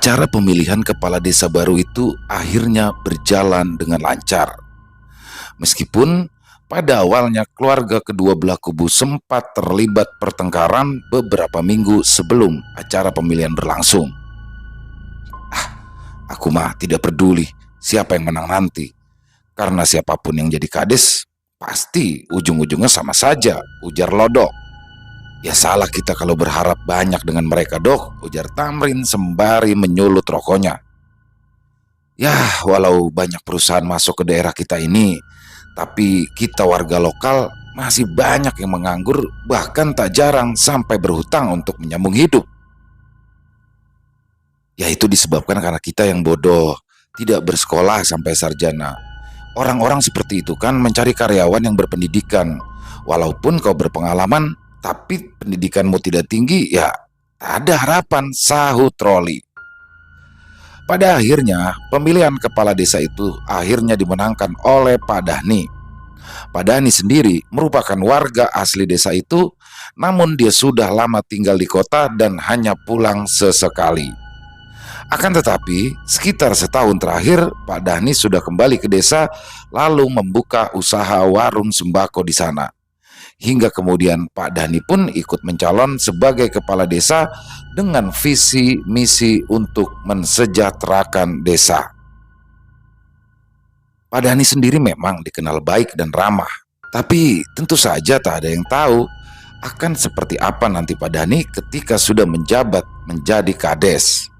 Acara pemilihan kepala desa baru itu akhirnya berjalan dengan lancar. Meskipun pada awalnya keluarga kedua belah kubu sempat terlibat pertengkaran beberapa minggu sebelum acara pemilihan berlangsung. Aku mah tidak peduli siapa yang menang nanti, karena siapapun yang jadi kades pasti ujung-ujungnya sama saja, ujar Lodok. Ya salah kita kalau berharap banyak dengan mereka, Dok, ujar Tamrin sembari menyulut rokoknya. Ya, walau banyak perusahaan masuk ke daerah kita ini, tapi kita warga lokal masih banyak yang menganggur, bahkan tak jarang sampai berhutang untuk menyambung hidup. Ya itu disebabkan karena kita yang bodoh, tidak bersekolah sampai sarjana. Orang-orang seperti itu kan mencari karyawan yang berpendidikan. Walaupun kau berpengalaman, tapi pendidikanmu tidak tinggi, ya ada harapan, sahut Troli. Pada akhirnya, pemilihan kepala desa itu akhirnya dimenangkan oleh Pak Dahni. Pak Dahni sendiri merupakan warga asli desa itu, namun dia sudah lama tinggal di kota dan hanya pulang sesekali. Akan tetapi, sekitar setahun terakhir, Pak Dahni sudah kembali ke desa lalu membuka usaha warung sembako di sana. Hingga kemudian Pak Dahni pun ikut mencalon sebagai kepala desa dengan visi misi untuk mensejahterakan desa. Pak Dahni sendiri memang dikenal baik dan ramah, tapi tentu saja tak ada yang tahu akan seperti apa nanti Pak Dahni ketika sudah menjabat menjadi kades.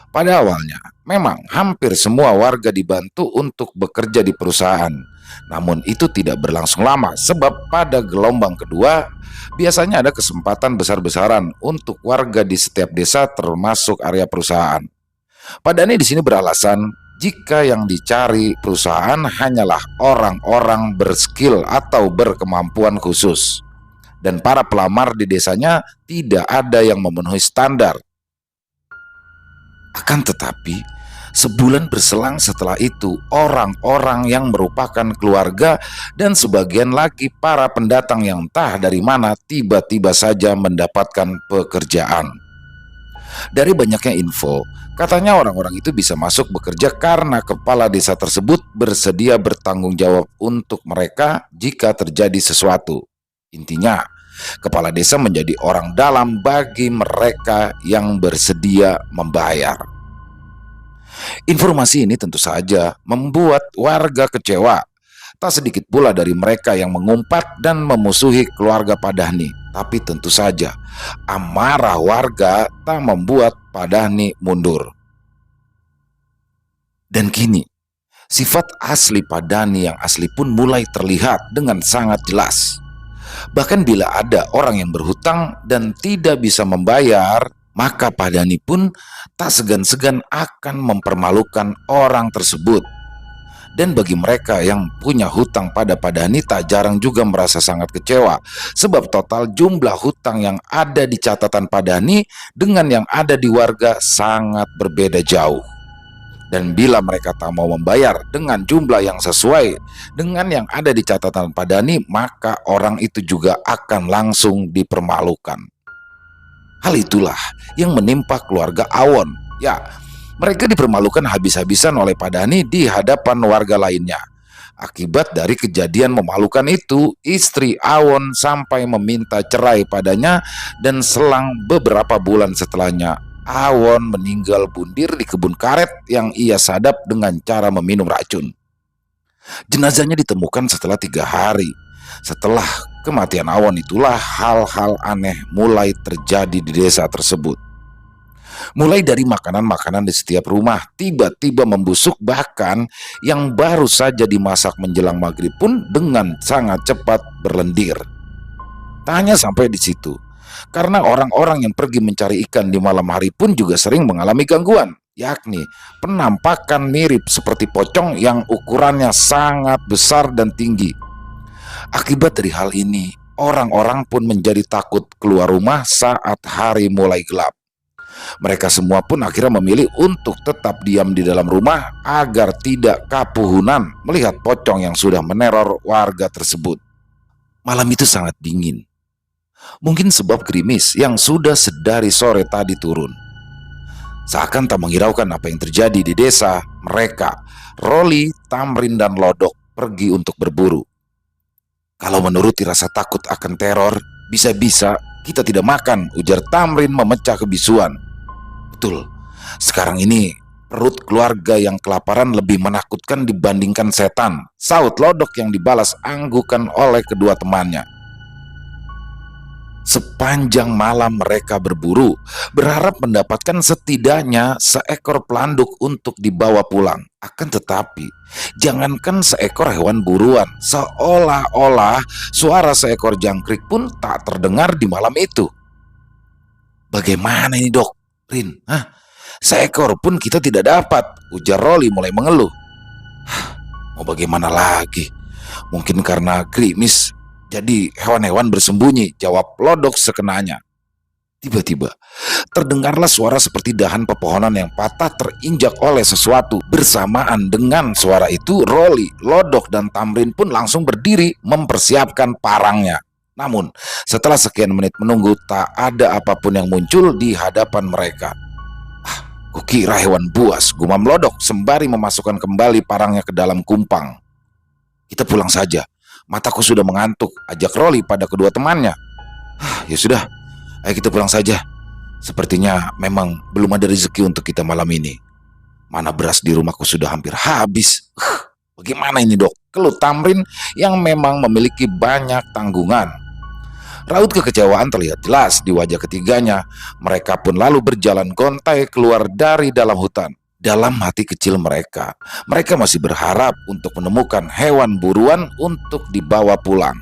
Pada awalnya, memang hampir semua warga dibantu untuk bekerja di perusahaan. Namun itu tidak berlangsung lama sebab pada gelombang kedua biasanya ada kesempatan besar-besaran untuk warga di setiap desa termasuk area perusahaan. Pak Dani di sini beralasan jika yang dicari perusahaan hanyalah orang-orang berskill atau berkemampuan khusus. Dan para pelamar di desanya tidak ada yang memenuhi standar. Akan tetapi, sebulan berselang setelah itu, orang-orang yang merupakan keluarga dan sebagian lagi para pendatang yang entah dari mana tiba-tiba saja mendapatkan pekerjaan. Dari banyaknya info, katanya orang-orang itu bisa masuk bekerja karena kepala desa tersebut bersedia bertanggung jawab untuk mereka jika terjadi sesuatu. Intinya, kepala desa menjadi orang dalam bagi mereka yang bersedia membayar. Informasi ini tentu saja membuat warga kecewa. Tak sedikit pula dari mereka yang mengumpat dan memusuhi keluarga Pak Dahni. Tapi tentu saja amarah warga tak membuat Pak Dahni mundur. Dan kini sifat asli Pak Dahni yang asli pun mulai terlihat dengan sangat jelas. Bahkan bila ada orang yang berhutang dan tidak bisa membayar, maka Pak Dahni pun tak segan-segan akan mempermalukan orang tersebut. Dan bagi mereka yang punya hutang pada Pak Dahni tak jarang juga merasa sangat kecewa, sebab total jumlah hutang yang ada di catatan Pak Dahni dengan yang ada di warga sangat berbeda jauh. Dan bila mereka tak mau membayar dengan jumlah yang sesuai dengan yang ada di catatan Pak Dahni, maka orang itu juga akan langsung dipermalukan. Hal itulah yang menimpa keluarga Awon. Ya, mereka dipermalukan habis-habisan oleh Pak Dahni di hadapan warga lainnya. Akibat dari kejadian memalukan itu, istri Awon sampai meminta cerai padanya dan selang beberapa bulan setelahnya, Awon meninggal bundir di kebun karet yang ia sadap dengan cara meminum racun. Jenazahnya ditemukan setelah 3 hari. Setelah kematian Awon itulah hal-hal aneh mulai terjadi di desa tersebut. Mulai dari makanan-makanan di setiap rumah tiba-tiba membusuk, bahkan yang baru saja dimasak menjelang maghrib pun dengan sangat cepat berlendir. Tak hanya sampai di situ, karena orang-orang yang pergi mencari ikan di malam hari pun juga sering mengalami gangguan, yakni penampakan mirip seperti pocong yang ukurannya sangat besar dan tinggi. Akibat dari hal ini, orang-orang pun menjadi takut keluar rumah saat hari mulai gelap. Mereka semua pun akhirnya memilih untuk tetap diam di dalam rumah agar tidak kapuhunan melihat pocong yang sudah meneror warga tersebut. Malam itu sangat dingin. Mungkin sebab gerimis yang sudah sedari sore tadi turun. Seakan tak menghiraukan apa yang terjadi di desa mereka, Roli, Tamrin, dan Lodok pergi untuk berburu. Kalau menuruti rasa takut akan teror, bisa-bisa kita tidak makan, ujar Tamrin memecah kebisuan. Betul, sekarang ini perut keluarga yang kelaparan lebih menakutkan dibandingkan setan, saut Lodok yang dibalas anggukan oleh kedua temannya. Sepanjang malam mereka berburu, berharap mendapatkan setidaknya seekor pelanduk untuk dibawa pulang. Akan tetapi, jangankan seekor hewan buruan, seolah-olah suara seekor jangkrik pun tak terdengar di malam itu. Bagaimana ini, Dok? Rin, seekor pun kita tidak dapat, ujar Roli mulai mengeluh. Mau bagaimana lagi? Mungkin karena gerimis, jadi hewan-hewan bersembunyi, jawab Lodok sekenanya. Tiba-tiba, terdengarlah suara seperti dahan pepohonan yang patah terinjak oleh sesuatu. Bersamaan dengan suara itu, Roli, Lodok, dan Tamrin pun langsung berdiri mempersiapkan parangnya. Namun, setelah sekian menit menunggu, tak ada apapun yang muncul di hadapan mereka. Kukira hewan buas, gumam Lodok sembari memasukkan kembali parangnya ke dalam kumpang. Kita pulang saja, mataku sudah mengantuk, ajak Roli pada kedua temannya. Ya sudah, ayo kita pulang saja. Sepertinya memang belum ada rezeki untuk kita malam ini. Mana beras di rumahku sudah hampir habis. Bagaimana ini, Dok? Keluh Tamrin yang memang memiliki banyak tanggungan. Raut kekecewaan terlihat jelas di wajah ketiganya. Mereka pun lalu berjalan gontai keluar dari dalam hutan. Dalam hati kecil mereka masih berharap untuk menemukan hewan buruan untuk dibawa pulang.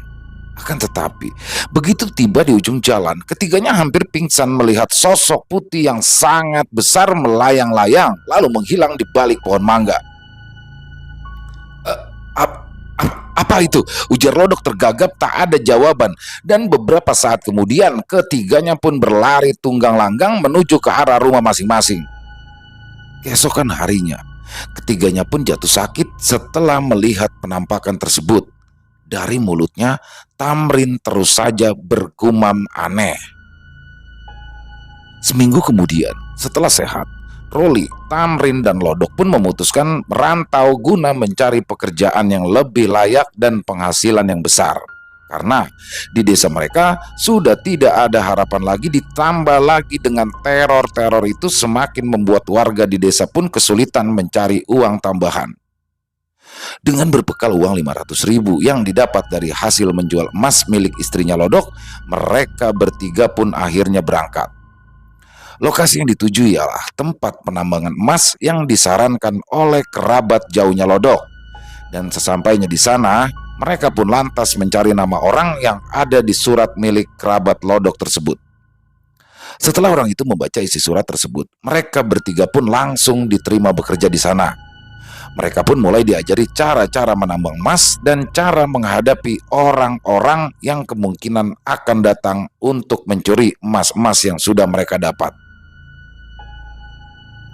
Akan tetapi, begitu tiba di ujung jalan, ketiganya hampir pingsan melihat sosok putih yang sangat besar melayang-layang lalu menghilang di balik pohon mangga. Apa itu? Ujar Lodok tergagap tak ada jawaban. Dan beberapa saat kemudian ketiganya pun berlari tunggang langgang menuju ke arah rumah masing-masing. Keesokan harinya, ketiganya pun jatuh sakit setelah melihat penampakan tersebut. Dari mulutnya, Tamrin terus saja bergumam aneh. Seminggu kemudian, setelah sehat, Roli, Tamrin, dan Lodok pun memutuskan merantau guna mencari pekerjaan yang lebih layak dan penghasilan yang besar. Karena di desa mereka sudah tidak ada harapan lagi, ditambah lagi dengan teror-teror itu semakin membuat warga di desa pun kesulitan mencari uang tambahan. Dengan berbekal uang 500.000 yang didapat dari hasil menjual emas milik istrinya Lodok, mereka bertiga pun akhirnya berangkat. Lokasi yang dituju ialah tempat penambangan emas yang disarankan oleh kerabat jauhnya Lodok. Dan sesampainya di sana, mereka pun lantas mencari nama orang yang ada di surat milik kerabat Lodok tersebut. Setelah orang itu membaca isi surat tersebut, mereka bertiga pun langsung diterima bekerja di sana. Mereka pun mulai diajari cara-cara menambang emas dan cara menghadapi orang-orang yang kemungkinan akan datang untuk mencuri emas-emas yang sudah mereka dapat.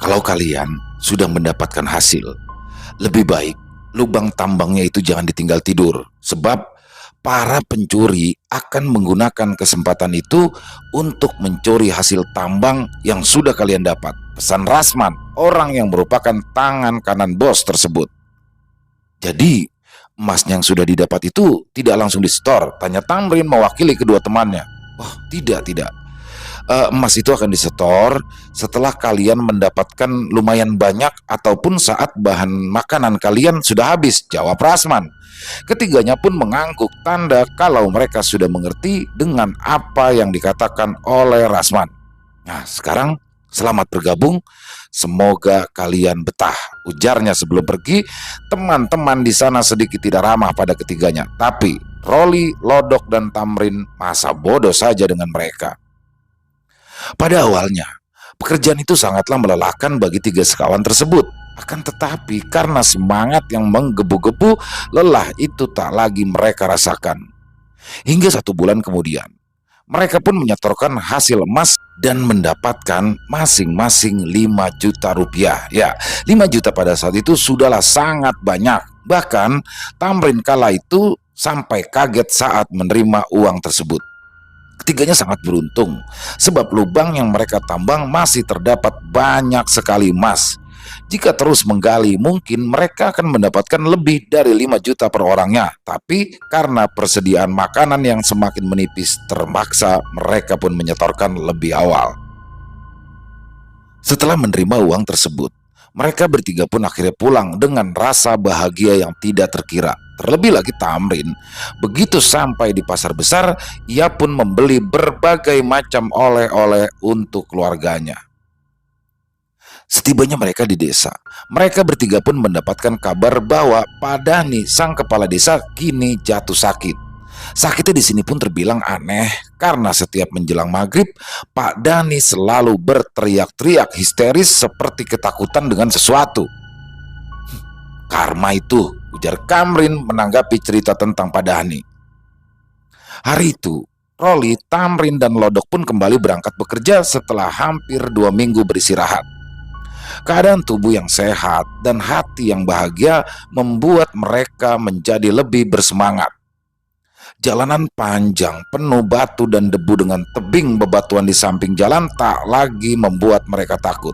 Kalau kalian sudah mendapatkan hasil, lebih baik lubang tambangnya itu jangan ditinggal tidur, sebab para pencuri akan menggunakan kesempatan itu untuk mencuri hasil tambang yang sudah kalian dapat. Pesan Rasman, orang yang merupakan tangan kanan bos tersebut. Jadi, emasnya yang sudah didapat itu tidak langsung disetor, tanya Tamrin mewakili kedua temannya. Oh, tidak. Emas itu akan disetor setelah kalian mendapatkan lumayan banyak ataupun saat bahan makanan kalian sudah habis, jawab Rasman. Ketiganya pun mengangguk tanda kalau mereka sudah mengerti dengan apa yang dikatakan oleh Rasman. Nah, sekarang selamat bergabung, semoga kalian betah, ujarnya sebelum pergi. Teman-teman di sana sedikit tidak ramah pada ketiganya, tapi Roli, Lodok, dan Tamrin masa bodoh saja dengan mereka. Pada awalnya, pekerjaan itu sangatlah melelahkan bagi tiga sekawan tersebut. Akan tetapi karena semangat yang menggebu-gebu, lelah itu tak lagi mereka rasakan. Hingga 1 bulan kemudian, mereka pun menyetorkan hasil emas dan mendapatkan masing-masing 5 juta rupiah. Ya, 5 juta pada saat itu sudahlah sangat banyak. Bahkan Tamrin kala itu sampai kaget saat menerima uang tersebut. Ketiganya sangat beruntung, sebab lubang yang mereka tambang masih terdapat banyak sekali emas. Jika terus menggali, mungkin mereka akan mendapatkan lebih dari 5 juta per orangnya. Tapi karena persediaan makanan yang semakin menipis, terpaksa mereka pun menyetorkan lebih awal. Setelah menerima uang tersebut, mereka bertiga pun akhirnya pulang dengan rasa bahagia yang tidak terkira. Terlebih lagi Tamrin, begitu sampai di pasar besar, ia pun membeli berbagai macam oleh-oleh untuk keluarganya. Setibanya mereka di desa, mereka bertiga pun mendapatkan kabar bahwa Pak Dani, sang kepala desa, kini jatuh sakit. Sakitnya di sini pun terbilang aneh karena setiap menjelang maghrib, Pak Dani selalu berteriak-teriak histeris seperti ketakutan dengan sesuatu. Karma itu, ujar Kamrin menanggapi cerita tentang Pak Dani. Hari itu, Roli, Tamrin, dan Lodok pun kembali berangkat bekerja setelah hampir 2 minggu beristirahat. Keadaan tubuh yang sehat dan hati yang bahagia membuat mereka menjadi lebih bersemangat. Jalanan panjang, penuh batu dan debu dengan tebing bebatuan di samping jalan tak lagi membuat mereka takut.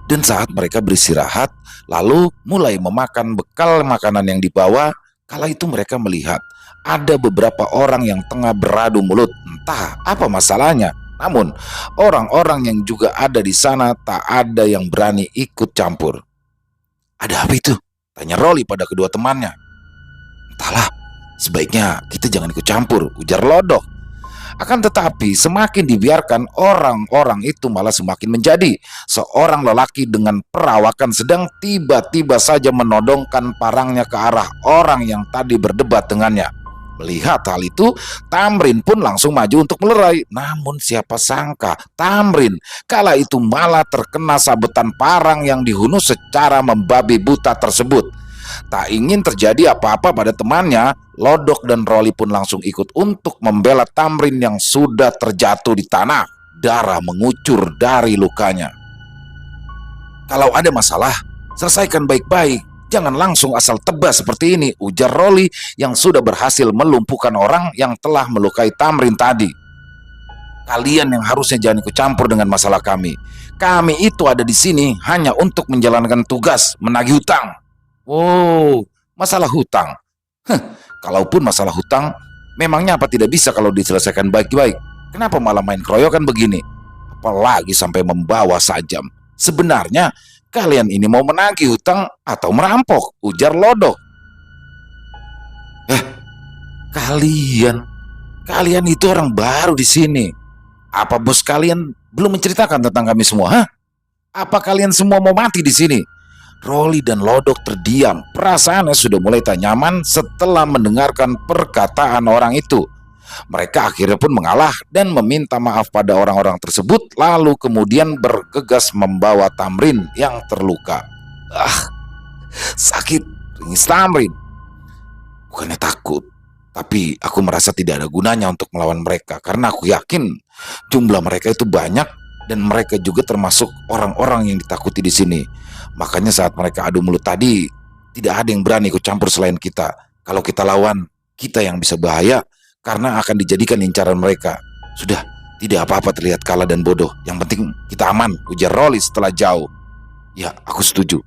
Dan saat mereka beristirahat, lalu mulai memakan bekal makanan yang dibawa, kala itu mereka melihat ada beberapa orang yang tengah beradu mulut. Entah apa masalahnya. Namun, orang-orang yang juga ada di sana tak ada yang berani ikut campur. "Ada apa itu?" tanya Roli pada kedua temannya. "Entahlah, sebaiknya kita jangan ikut campur," ujar Lodok. Akan tetapi semakin dibiarkan, orang-orang itu malah semakin menjadi. Seorang lelaki dengan perawakan sedang tiba-tiba saja menodongkan parangnya ke arah orang yang tadi berdebat dengannya. Melihat hal itu, Tamrin pun langsung maju untuk melerai. Namun siapa sangka Tamrin kala itu malah terkena sabetan parang yang dihunus secara membabi buta tersebut. Tak ingin terjadi apa-apa pada temannya, Lodok dan Roli pun langsung ikut untuk membela Tamrin yang sudah terjatuh di tanah. Darah mengucur dari lukanya. "Kalau ada masalah, selesaikan baik-baik. Jangan langsung asal tebas seperti ini," ujar Roli yang sudah berhasil melumpuhkan orang yang telah melukai Tamrin tadi. "Kalian yang harusnya jangan ikut campur dengan masalah kami. Kami itu ada di sini hanya untuk menjalankan tugas, menagih hutang." "Oh, masalah hutang. Kalaupun masalah hutang, memangnya apa tidak bisa kalau diselesaikan baik-baik? Kenapa malah main keroyokan begini? Apalagi sampai membawa sajam. Sebenarnya kalian ini mau menagih hutang atau merampok?" ujar Lodok. Kalian itu orang baru di sini. Apa bos kalian belum menceritakan tentang kami semua? Apa kalian semua mau mati di sini?" Roli dan Lodok terdiam. Perasaannya sudah mulai tak nyaman setelah mendengarkan perkataan orang itu. Mereka akhirnya pun mengalah dan meminta maaf pada orang-orang tersebut, lalu kemudian bergegas membawa Tamrin yang terluka. Sakit, ringis Tamrin. "Bukannya takut, tapi aku merasa tidak ada gunanya untuk melawan mereka karena aku yakin jumlah mereka itu banyak dan mereka juga termasuk orang-orang yang ditakuti di sini. Makanya saat mereka adu mulut tadi, tidak ada yang berani ikut campur selain kita. Kalau kita lawan, kita yang bisa bahaya karena akan dijadikan incaran mereka. Sudah, tidak apa-apa terlihat kalah dan bodoh. Yang penting kita aman," ujar Roli setelah jauh. "Ya, aku setuju.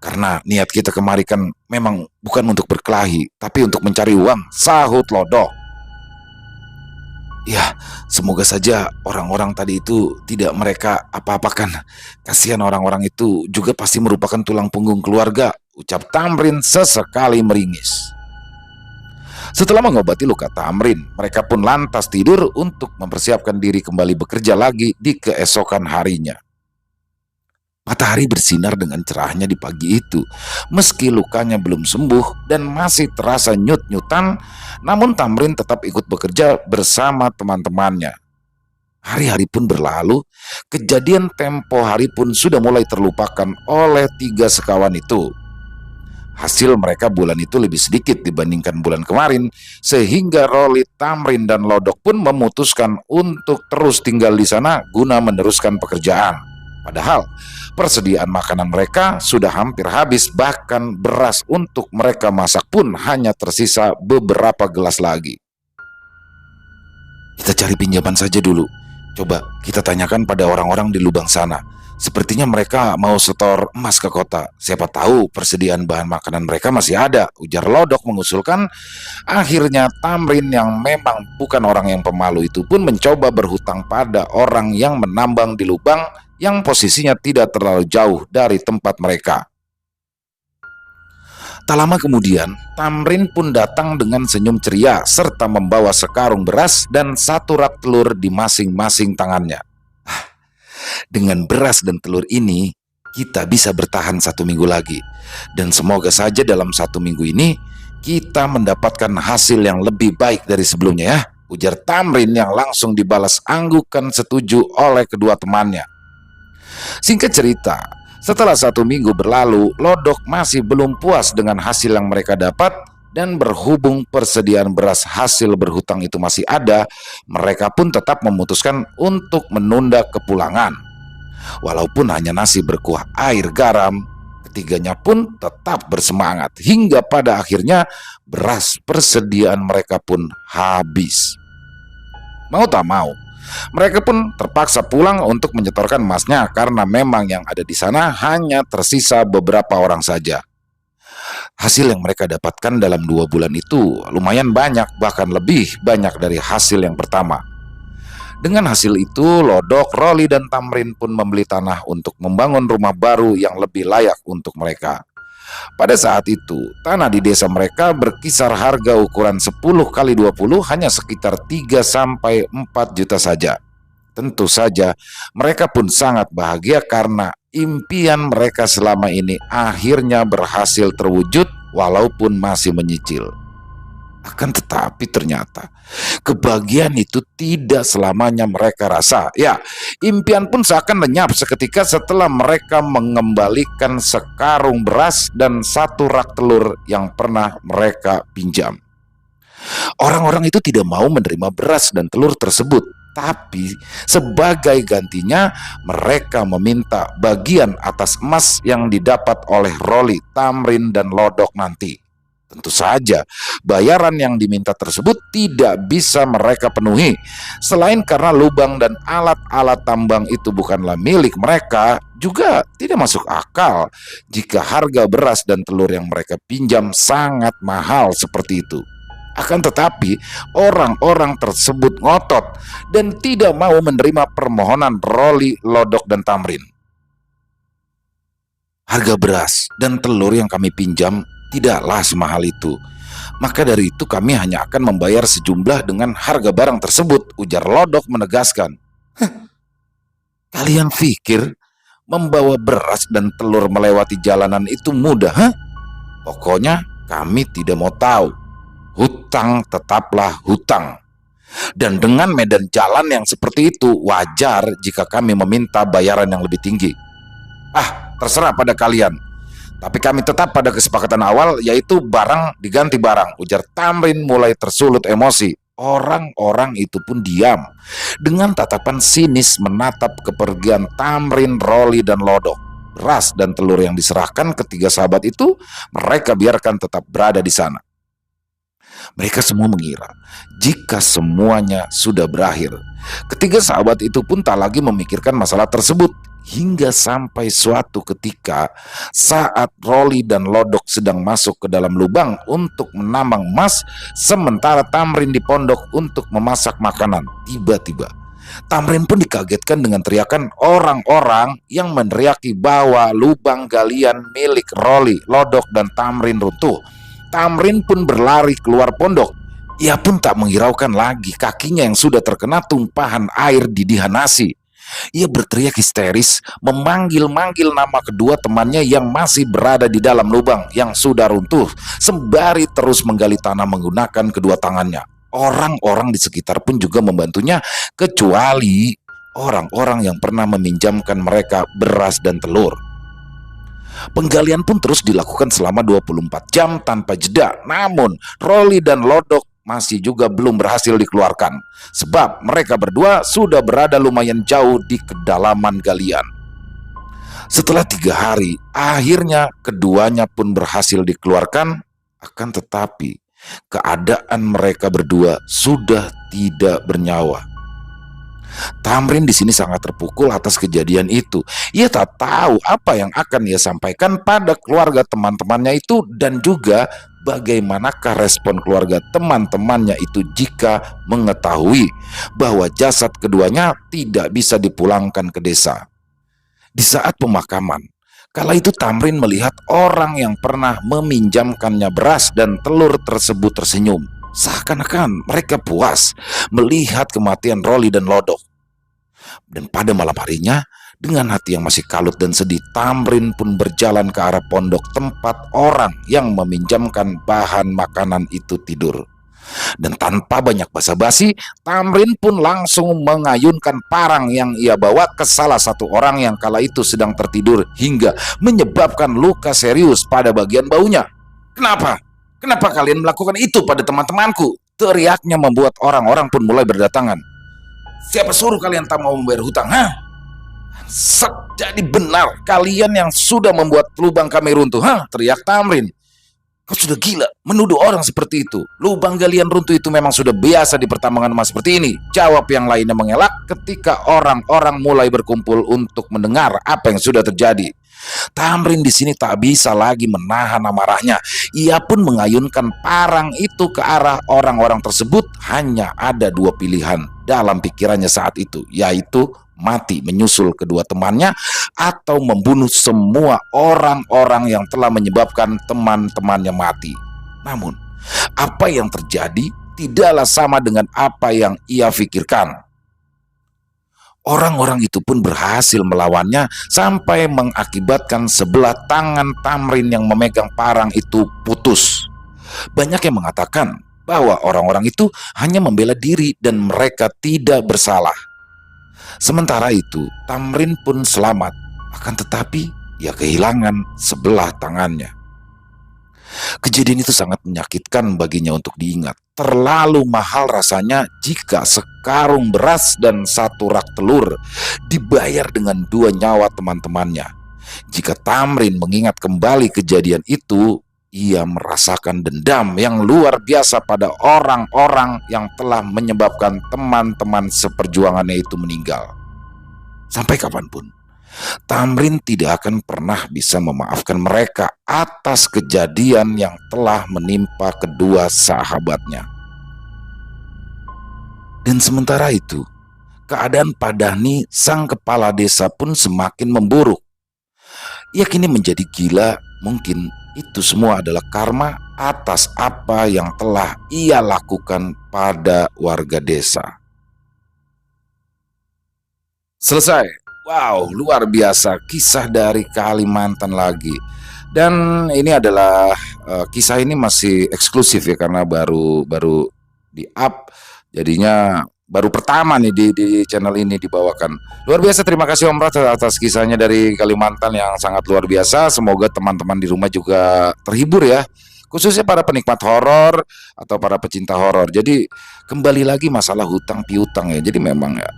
Karena niat kita kemari kan memang bukan untuk berkelahi, tapi untuk mencari uang," sahut Lodok. "Ya, semoga saja orang-orang tadi itu tidak mereka apa-apakan. Kasihan orang-orang itu juga pasti merupakan tulang punggung keluarga," ucap Tamrin sesekali meringis. Setelah mengobati luka Tamrin, mereka pun lantas tidur untuk mempersiapkan diri kembali bekerja lagi di keesokan harinya. Matahari bersinar dengan cerahnya di pagi itu. Meski lukanya belum sembuh dan masih terasa nyut-nyutan, namun Tamrin tetap ikut bekerja bersama teman-temannya. Hari-hari pun berlalu, kejadian tempo hari pun sudah mulai terlupakan oleh 3 sekawan itu. Hasil mereka bulan itu lebih sedikit dibandingkan bulan kemarin, sehingga Roli, Tamrin, dan Lodok pun memutuskan untuk terus tinggal di sana guna meneruskan pekerjaan. Padahal persediaan makanan mereka sudah hampir habis, bahkan beras untuk mereka masak pun hanya tersisa beberapa gelas lagi. Kita cari pinjaman saja dulu. Coba kita tanyakan pada orang-orang di lubang sana. Sepertinya mereka mau setor emas ke kota. Siapa tahu persediaan bahan makanan mereka masih ada, ujar Lodok mengusulkan. Akhirnya Tamrin yang memang bukan orang yang pemalu itu pun mencoba berhutang pada orang yang menambang di lubang yang posisinya tidak terlalu jauh dari tempat mereka. Tak lama kemudian, Tamrin pun datang dengan senyum ceria serta membawa sekarung beras dan satu rak telur di masing-masing tangannya. Dengan beras dan telur ini, kita bisa bertahan 1 minggu lagi. Dan semoga saja dalam 1 minggu ini, kita mendapatkan hasil yang lebih baik dari sebelumnya ya, ujar Tamrin yang langsung dibalas anggukan setuju oleh kedua temannya. Singkat cerita, setelah 1 minggu berlalu, Lodok masih belum puas dengan hasil yang mereka dapat, dan berhubung persediaan beras hasil berhutang itu masih ada, mereka pun tetap memutuskan untuk menunda kepulangan. Walaupun hanya nasi berkuah air garam, ketiganya pun tetap bersemangat hingga pada akhirnya beras persediaan mereka pun habis. Mau tak mau, mereka pun terpaksa pulang untuk menyetorkan emasnya karena memang yang ada di sana hanya tersisa beberapa orang saja. Hasil yang mereka dapatkan dalam 2 bulan itu lumayan banyak, bahkan lebih banyak dari hasil yang pertama. Dengan hasil itu, Lodok, Roli, dan Tamrin pun membeli tanah untuk membangun rumah baru yang lebih layak untuk mereka. Pada saat itu, tanah di desa mereka berkisar harga ukuran 10 kali 20 hanya sekitar 3-4 juta saja. Tentu saja, mereka pun sangat bahagia karena impian mereka selama ini akhirnya berhasil terwujud walaupun masih menyicil. Akan tetapi ternyata kebahagiaan itu tidak selamanya mereka rasa. Ya, impian pun seakan lenyap seketika setelah mereka mengembalikan sekarung beras dan satu rak telur yang pernah mereka pinjam. Orang-orang itu tidak mau menerima beras dan telur tersebut, tapi sebagai gantinya mereka meminta bagian atas emas yang didapat oleh Roli, Tamrin, dan Lodok nanti. Tentu saja, bayaran yang diminta tersebut tidak bisa mereka penuhi. Selain karena lubang dan alat-alat tambang itu bukanlah milik mereka, juga tidak masuk akal jika harga beras dan telur yang mereka pinjam sangat mahal seperti itu. Akan tetapi, orang-orang tersebut ngotot dan tidak mau menerima permohonan Roli, Lodok, dan Tamrin. Harga beras dan telur yang kami pinjam tidaklah semahal itu. Maka dari itu kami hanya akan membayar sejumlah dengan harga barang tersebut, ujar Lodok menegaskan. Kalian pikir membawa beras dan telur melewati jalanan itu mudah? Pokoknya kami tidak mau tahu. Hutang tetaplah hutang. Dan dengan medan jalan yang seperti itu, wajar jika kami meminta bayaran yang lebih tinggi. Terserah pada kalian. Tapi kami tetap pada kesepakatan awal, yaitu barang diganti barang, ujar Tamrin mulai tersulut emosi. Orang-orang itu pun diam dengan tatapan sinis menatap kepergian Tamrin, Roli, dan Lodok. Beras dan telur yang diserahkan ketiga sahabat itu mereka biarkan tetap berada di sana. Mereka semua mengira jika semuanya sudah berakhir. Ketiga sahabat itu pun tak lagi memikirkan masalah tersebut. Hingga sampai suatu ketika saat Roli dan Lodok sedang masuk ke dalam lubang untuk menambang emas, sementara Tamrin di pondok untuk memasak makanan. Tiba-tiba Tamrin pun dikagetkan dengan teriakan orang-orang yang meneriaki bahwa lubang galian milik Roli, Lodok, dan Tamrin runtuh. Tamrin pun berlari keluar pondok. Ia pun tak menghiraukan lagi kakinya yang sudah terkena tumpahan air didihan nasi. Ia berteriak histeris, memanggil-manggil nama kedua temannya yang masih berada di dalam lubang yang sudah runtuh, sembari terus menggali tanah menggunakan kedua tangannya. Orang-orang di sekitar pun juga membantunya, kecuali orang-orang yang pernah meminjamkan mereka beras dan telur. Penggalian pun terus dilakukan selama 24 jam tanpa jeda. Namun Roli dan Lodok masih juga belum berhasil dikeluarkan, sebab mereka berdua sudah berada lumayan jauh di kedalaman galian. Setelah 3 hari, akhirnya keduanya pun berhasil dikeluarkan. Akan tetapi Keadaan mereka berdua sudah tidak bernyawa. Tamrin di sini sangat terpukul atas kejadian itu. Ia tak tahu apa yang akan ia sampaikan pada keluarga teman-temannya itu, dan juga bagaimanakah respon keluarga teman-temannya itu jika mengetahui bahwa jasad keduanya tidak bisa dipulangkan ke desa. Di saat pemakaman, kala itu Tamrin melihat orang yang pernah meminjamkannya beras dan telur tersebut tersenyum. Seakan-akan mereka puas melihat kematian Roli dan Lodok. Dan pada malam harinya, dengan hati yang masih kalut dan sedih, Tamrin pun berjalan ke arah pondok tempat orang yang meminjamkan bahan makanan itu tidur. Dan tanpa banyak basa-basi, Tamrin pun langsung mengayunkan parang yang ia bawa ke salah satu orang yang kala itu sedang tertidur, hingga menyebabkan luka serius pada bagian baunya. "Kenapa? Kenapa kalian melakukan itu pada teman-temanku?" teriaknya membuat orang-orang pun mulai berdatangan. "Siapa suruh kalian tak mau membayar hutang, ha? Jadi benar kalian yang sudah membuat lubang kami runtuh, ha?" teriak Tamrin. "Kau sudah gila menuduh orang seperti itu. Lubang galian runtuh itu memang sudah biasa di pertambangan emas seperti ini," jawab yang lainnya mengelak ketika orang-orang mulai berkumpul untuk mendengar apa yang sudah terjadi. Tamrin di sini tak bisa lagi menahan amarahnya. Ia pun mengayunkan parang itu ke arah orang-orang tersebut. Hanya ada dua pilihan dalam pikirannya saat itu, yaitu mati menyusul kedua temannya atau membunuh semua orang-orang yang telah menyebabkan teman-temannya mati. Namun, apa yang terjadi tidaklah sama dengan apa yang ia pikirkan. Orang-orang itu pun berhasil melawannya sampai mengakibatkan sebelah tangan Tamrin yang memegang parang itu putus. Banyak yang mengatakan bahwa orang-orang itu hanya membela diri dan mereka tidak bersalah. Sementara itu, Tamrin pun selamat, akan tetapi ia kehilangan sebelah tangannya. Kejadian itu sangat menyakitkan baginya untuk diingat. Terlalu mahal rasanya jika sekarung beras dan satu rak telur dibayar dengan 2 nyawa teman-temannya. Jika Tamrin mengingat kembali kejadian itu, ia merasakan dendam yang luar biasa pada orang-orang yang telah menyebabkan teman-teman seperjuangannya itu meninggal. Sampai kapanpun, Tamrin tidak akan pernah bisa memaafkan mereka atas kejadian yang telah menimpa kedua sahabatnya. Dan sementara itu, keadaan Padani, sang kepala desa pun semakin memburuk. Ia kini menjadi gila. Mungkin itu semua adalah karma atas apa yang telah ia lakukan pada warga desa. Selesai. Wow, luar biasa kisah dari Kalimantan lagi. Dan ini adalah kisah ini masih eksklusif ya, karena baru di up. Jadinya baru pertama nih di channel ini dibawakan. Luar biasa, terima kasih Om Rat atas kisahnya dari Kalimantan yang sangat luar biasa. Semoga teman-teman di rumah juga terhibur ya, khususnya para penikmat horor atau para pecinta horor. Jadi kembali lagi masalah hutang piutang ya. Jadi memang ya,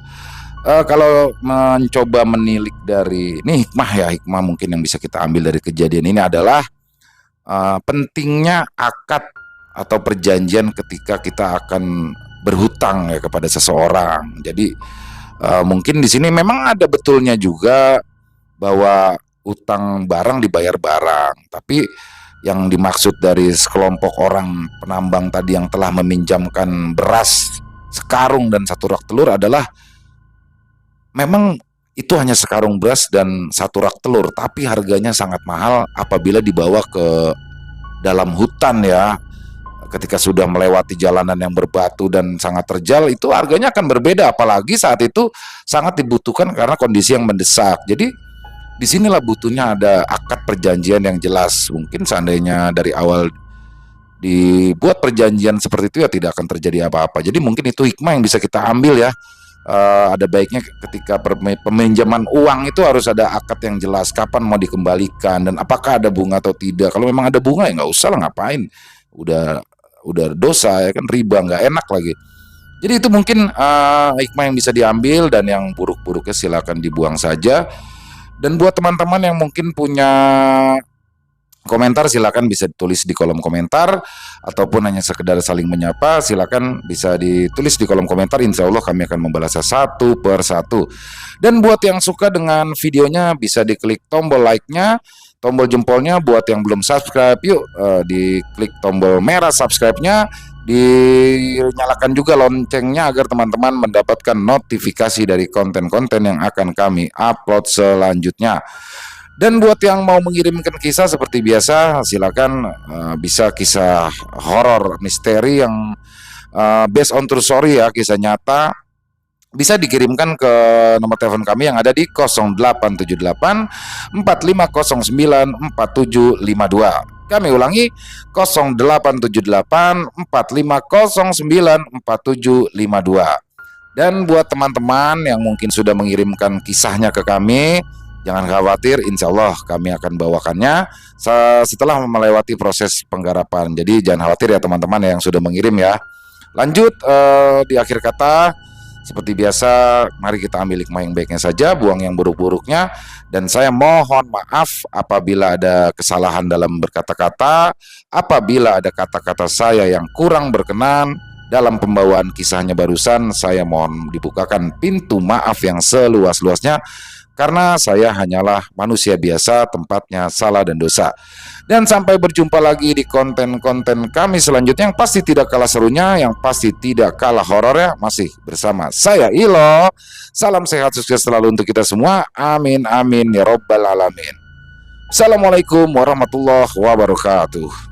kalau mencoba menilik dari ini hikmah mungkin yang bisa kita ambil dari kejadian ini adalah pentingnya akad atau perjanjian ketika kita akan berhutang ya kepada seseorang. Jadi mungkin di sini memang ada betulnya juga bahwa utang barang dibayar barang, tapi yang dimaksud dari sekelompok orang penambang tadi yang telah meminjamkan beras sekarung dan satu rak telur adalah memang itu hanya sekarung beras dan satu rak telur, tapi harganya sangat mahal apabila dibawa ke dalam hutan ya. Ketika sudah melewati jalanan yang berbatu dan sangat terjal, itu harganya akan berbeda, apalagi saat itu sangat dibutuhkan karena kondisi yang mendesak. Jadi disinilah butuhnya ada akad perjanjian yang jelas. Mungkin seandainya dari awal dibuat perjanjian seperti itu ya tidak akan terjadi apa-apa. Jadi mungkin itu hikmah yang bisa kita ambil ya. Ada baiknya ketika peminjaman uang itu harus ada akad yang jelas, kapan mau dikembalikan dan apakah ada bunga atau tidak. Kalau memang ada bunga ya nggak usah lah, ngapain, udah dosa ya kan, riba, nggak enak lagi. Jadi itu mungkin hikmah yang bisa diambil, dan yang buruk-buruknya silakan dibuang saja. Dan buat teman-teman yang mungkin punya Komentar silakan bisa ditulis di kolom komentar, ataupun hanya sekedar saling menyapa silakan bisa ditulis di kolom komentar. Insya Allah kami akan membalasnya satu per satu. Dan buat yang suka dengan videonya bisa diklik tombol like-nya, tombol jempolnya. Buat yang belum subscribe, yuk diklik tombol merah subscribe-nya, dinyalakan juga loncengnya agar teman-teman mendapatkan notifikasi dari konten-konten yang akan kami upload selanjutnya. Dan buat yang mau mengirimkan kisah seperti biasa, silakan bisa kisah horor misteri yang based on true story ya, kisah nyata, bisa dikirimkan ke nomor telepon kami yang ada di 0878 4509 4752. Kami ulangi 0878 4509 4752. Dan buat teman-teman yang mungkin sudah mengirimkan kisahnya ke kami, jangan khawatir, insya Allah kami akan bawakannya setelah melewati proses penggarapan. Jadi jangan khawatir ya teman-teman yang sudah mengirim ya. Lanjut di akhir kata, seperti biasa, mari kita ambil hikmah yang baiknya saja, buang yang buruk-buruknya. Dan saya mohon maaf apabila ada kesalahan dalam berkata-kata, apabila ada kata-kata saya yang kurang berkenan dalam pembawaan kisahnya barusan, saya mohon dibukakan pintu maaf yang seluas-luasnya, karena saya hanyalah manusia biasa, tempatnya salah dan dosa. Dan sampai berjumpa lagi di konten-konten kami selanjutnya yang pasti tidak kalah serunya, yang pasti tidak kalah horornya, masih bersama saya Ilo. Salam sehat sukses selalu untuk kita semua. Amin amin ya robbal alamin. Assalamualaikum warahmatullahi wabarakatuh.